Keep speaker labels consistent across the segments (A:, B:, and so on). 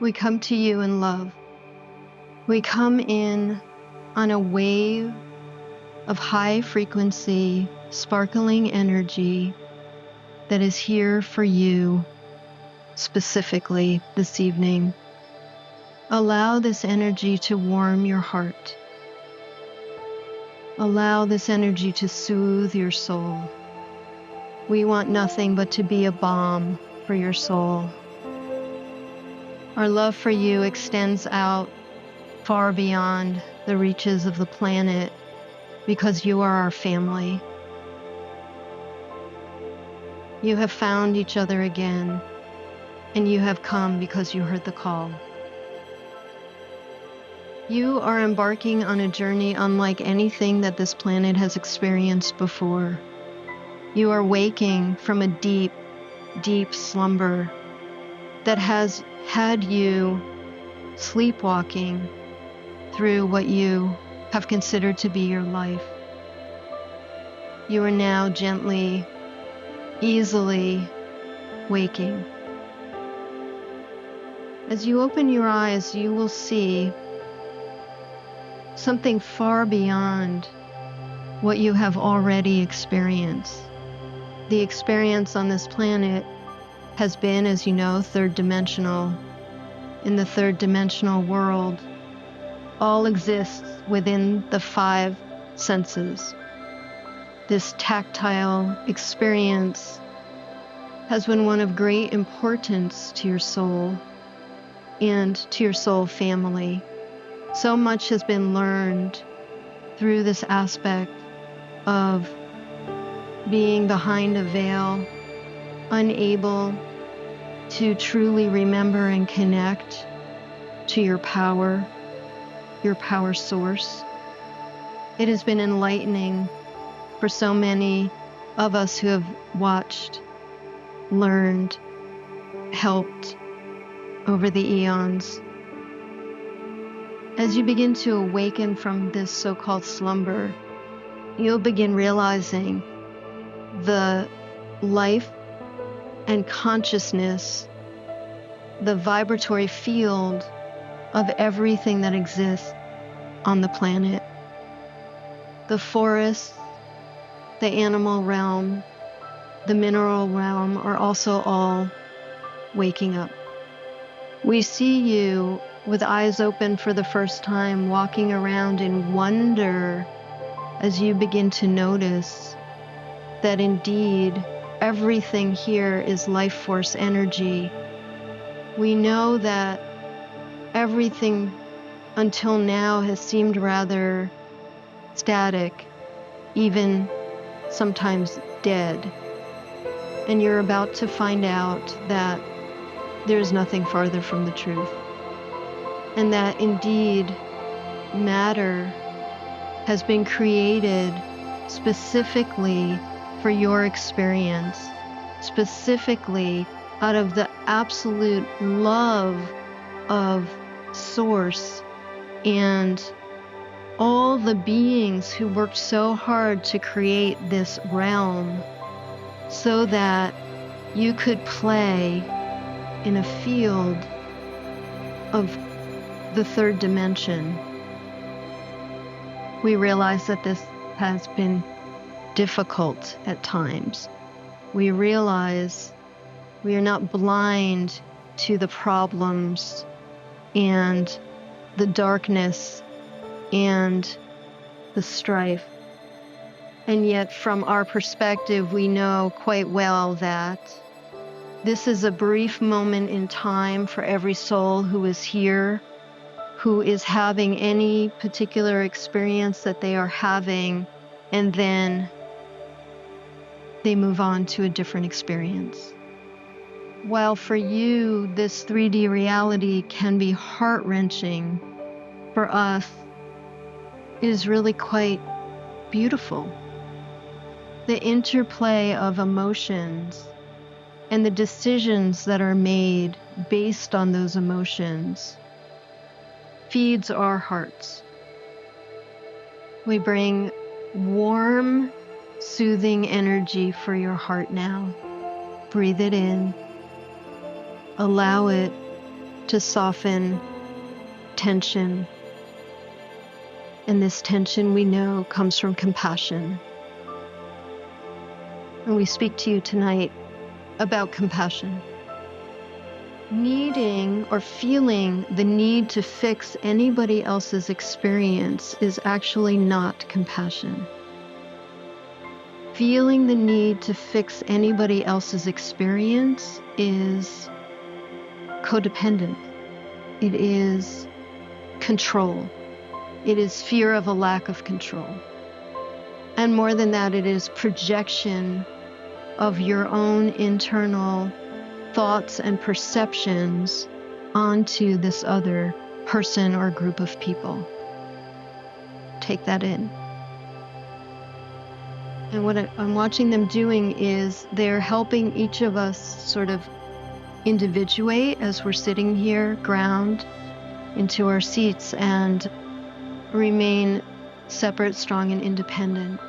A: We come to you in love. We come in on a wave of high frequency, sparkling energy that is here for you specifically this evening. Allow this energy to warm your heart. Allow this energy to soothe your soul. We want nothing but to be a balm for your soul. Our love for you extends out far beyond the reaches of the planet because you are our family. You have found each other again, and you have come because you heard the call. You are embarking on a journey unlike anything that this planet has experienced before. You are waking from a deep, deep slumber that has had you sleepwalking through what you have considered to be your life. You are now gently, easily waking. As you open your eyes, you will see something far beyond what you have already experienced. The experience on this planet has been, as you know, third dimensional. In the third dimensional world, all exists within the 5 senses. This tactile experience has been one of great importance to your soul and to your soul family. So much has been learned through this aspect of being behind a veil, unable to truly remember and connect to your power source. It has been enlightening for so many of us who have watched, learned, helped over the eons. As you begin to awaken from this so-called slumber, you'll begin realizing the life and consciousness, the vibratory field of everything that exists on the planet. The forests, the animal realm, the mineral realm are also all waking up. We see you with eyes open for the first time, walking around in wonder as you begin to notice that indeed everything here is life force energy. We know that everything until now has seemed rather static, even sometimes dead. And you're about to find out that there's nothing farther from the truth. And that indeed matter has been created specifically for your experience, specifically out of the absolute love of Source and all the beings who worked so hard to create this realm so that you could play in a field of the third dimension. We realize that this has been difficult at times. We realize we are not blind to the problems and the darkness and the strife. And yet from our perspective, we know quite well that this is a brief moment in time for every soul who is here, who is having any particular experience that they are having, and then they move on to a different experience. While for you, this 3D reality can be heart-wrenching, for us, it is really quite beautiful. The interplay of emotions and the decisions that are made based on those emotions feeds our hearts. We bring warm, soothing energy for your heart now. Breathe it in. Allow it to soften tension. And this tension, we know, comes from compassion. And we speak to you tonight about compassion. Needing or feeling the need to fix anybody else's experience is actually not compassion. Feeling the need to fix anybody else's experience is codependent. It is control. It is fear of a lack of control. And more than that, it is projection of your own internal thoughts and perceptions onto this other person or group of people. Take that in. And what I'm watching them doing is they're helping each of us sort of individuate as we're sitting here, ground into our seats, and remain separate, strong, and independent.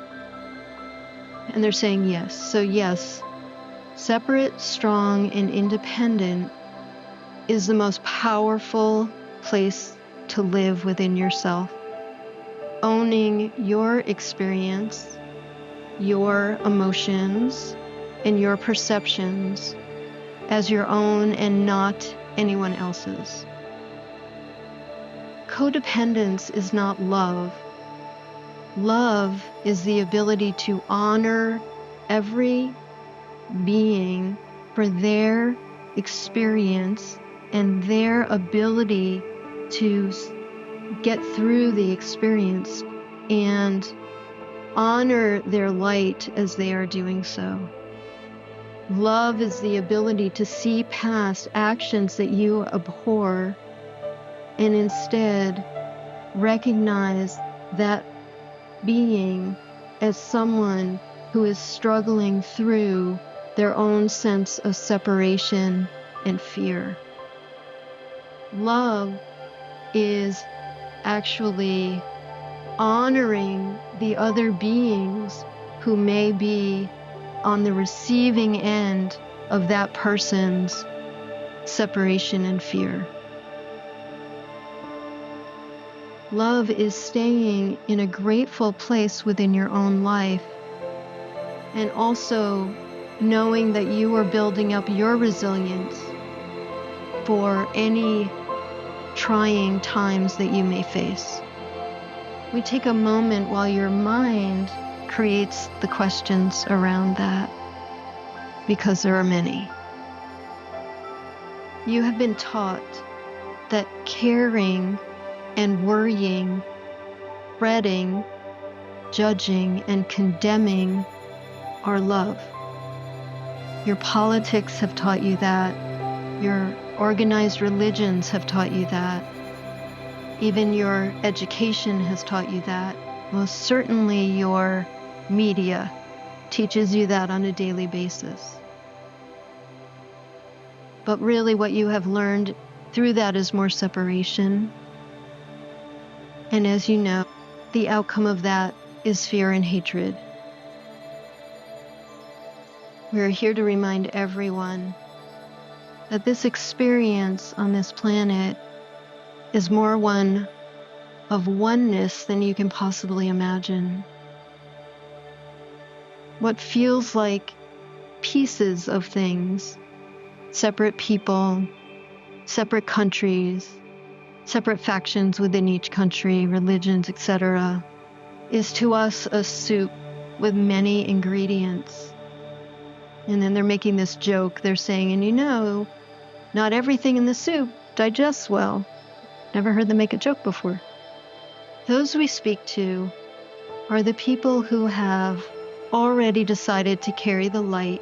A: And they're saying yes. So yes, separate, strong, and independent is the most powerful place to live within yourself. Owning your experience, your emotions, and your perceptions as your own and not anyone else's. Codependence is not love. Love is the ability to honor every being for their experience and their ability to get through the experience and honor their light as they are doing so. Love is the ability to see past actions that you abhor and instead recognize that being as someone who is struggling through their own sense of separation and fear. Love is actually honoring the other beings who may be on the receiving end of that person's separation and fear. Love is staying in a grateful place within your own life and also knowing that you are building up your resilience for any trying times that you may face. We take a moment while your mind creates the questions around that, because there are many. You have been taught that caring and worrying, fretting, judging, and condemning are love. Your politics have taught you that. Your organized religions have taught you that. Even your education has taught you that. Most certainly your media teaches you that on a daily basis. But really what you have learned through that is more separation. And as you know, the outcome of that is fear and hatred. We are here to remind everyone that this experience on this planet is more one of oneness than you can possibly imagine. What feels like pieces of things, separate people, separate countries, separate factions within each country, religions, etc., is to us a soup with many ingredients. And then they're making this joke. They're saying, and you know, not everything in the soup digests well. Never heard them make a joke before. Those we speak to are the people who have already decided to carry the light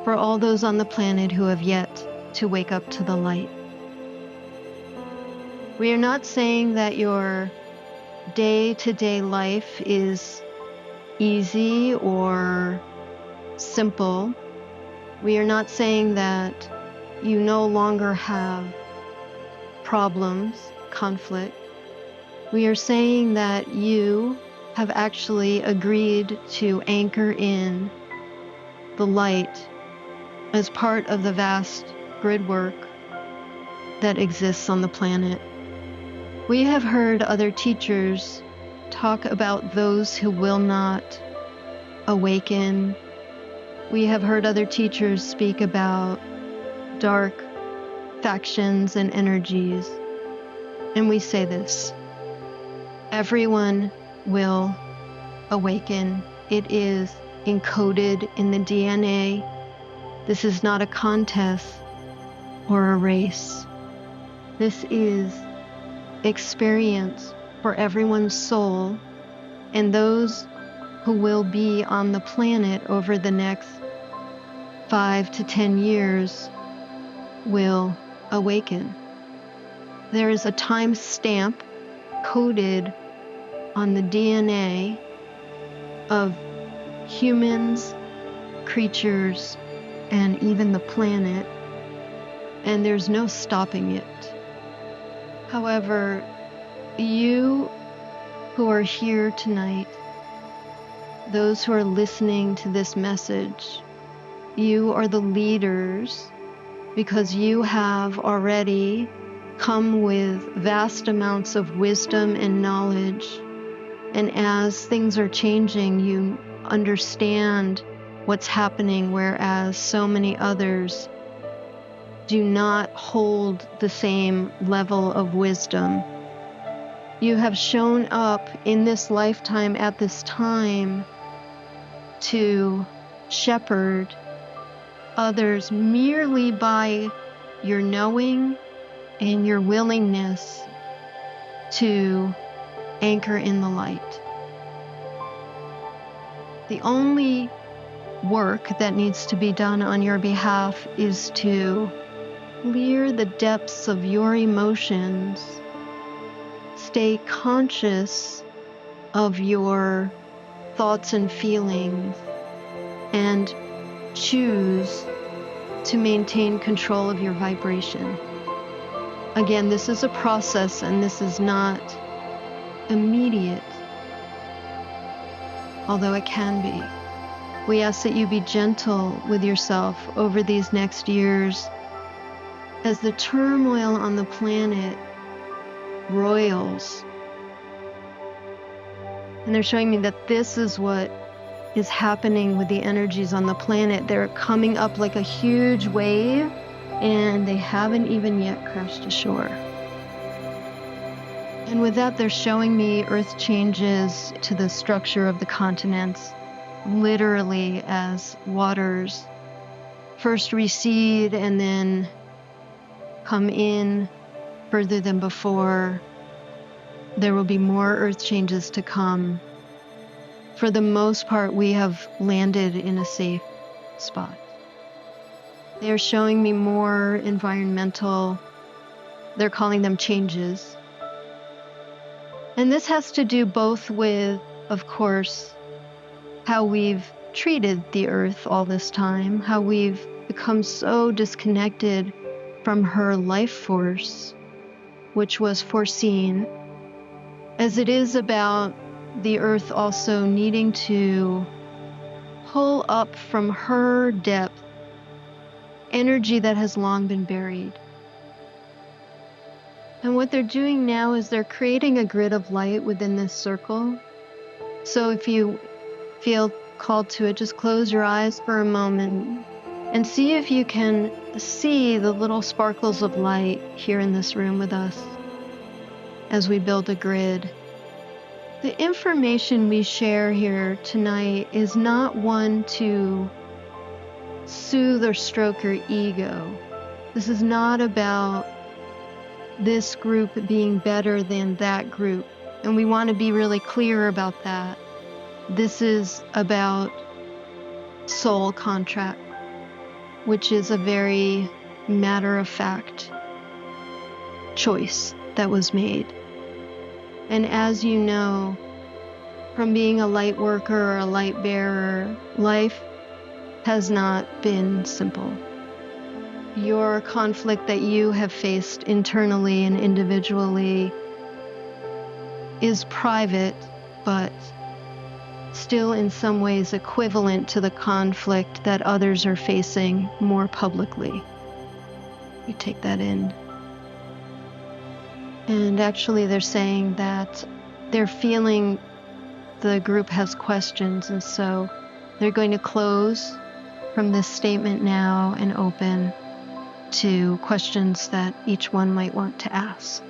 A: for all those on the planet who have yet to wake up to the light. We are not saying that your day-to-day life is easy or simple. We are not saying that you no longer have problems, conflict. We are saying that you have actually agreed to anchor in the light as part of the vast grid work that exists on the planet. We have heard other teachers talk about those who will not awaken. We have heard other teachers speak about dark factions and energies. And we say this: everyone will awaken. It is encoded in the DNA. This is not a contest or a race. This is experience for everyone's soul, and those who will be on the planet over the next 5 to 10 years will awaken. There is a time stamp coded on the DNA of humans, creatures, and even the planet, and there's no stopping it. However, you who are here tonight, those who are listening to this message, you are the leaders because you have already come with vast amounts of wisdom and knowledge. And as things are changing, you understand what's happening, whereas so many others do not hold the same level of wisdom. You have shown up in this lifetime at this time to shepherd others merely by your knowing and your willingness to anchor in the light. The only work that needs to be done on your behalf is to clear the depths of your emotions, stay conscious of your thoughts and feelings, and choose to maintain control of your vibration. Again, this is a process, and this is not immediate, although it can be. We ask that you be gentle with yourself over these next years as the turmoil on the planet roils. And they're showing me that this is what is happening with the energies on the planet. They're coming up like a huge wave, and they haven't even yet crashed ashore. And with that, they're showing me earth changes to the structure of the continents, literally as waters first recede and then come in further than before. There will be more earth changes to come. For the most part, we have landed in a safe spot. They are showing me more environmental, they're calling them changes. And this has to do both with, of course, how we've treated the earth all this time, how we've become so disconnected from her life force, which was foreseen, as it is about the earth also needing to pull up from her depth energy that has long been buried. And what they're doing now is they're creating a grid of light within this circle. So if you feel called to it, just close your eyes for a moment and see if you can see the little sparkles of light here in this room with us as we build a grid. The information we share here tonight is not one to soothe or stroke your ego. This is not about this group being better than that group, and we want to be really clear about that. This is about soul contract, which is a very matter-of-fact choice that was made. And as you know, from being a light worker or a light bearer, life has not been simple. Your conflict that you have faced internally and individually is private, but still in some ways equivalent to the conflict that others are facing more publicly. You take that in. And actually, they're saying that they're feeling the group has questions, and so they're going to close from this statement now and open to questions that each one might want to ask.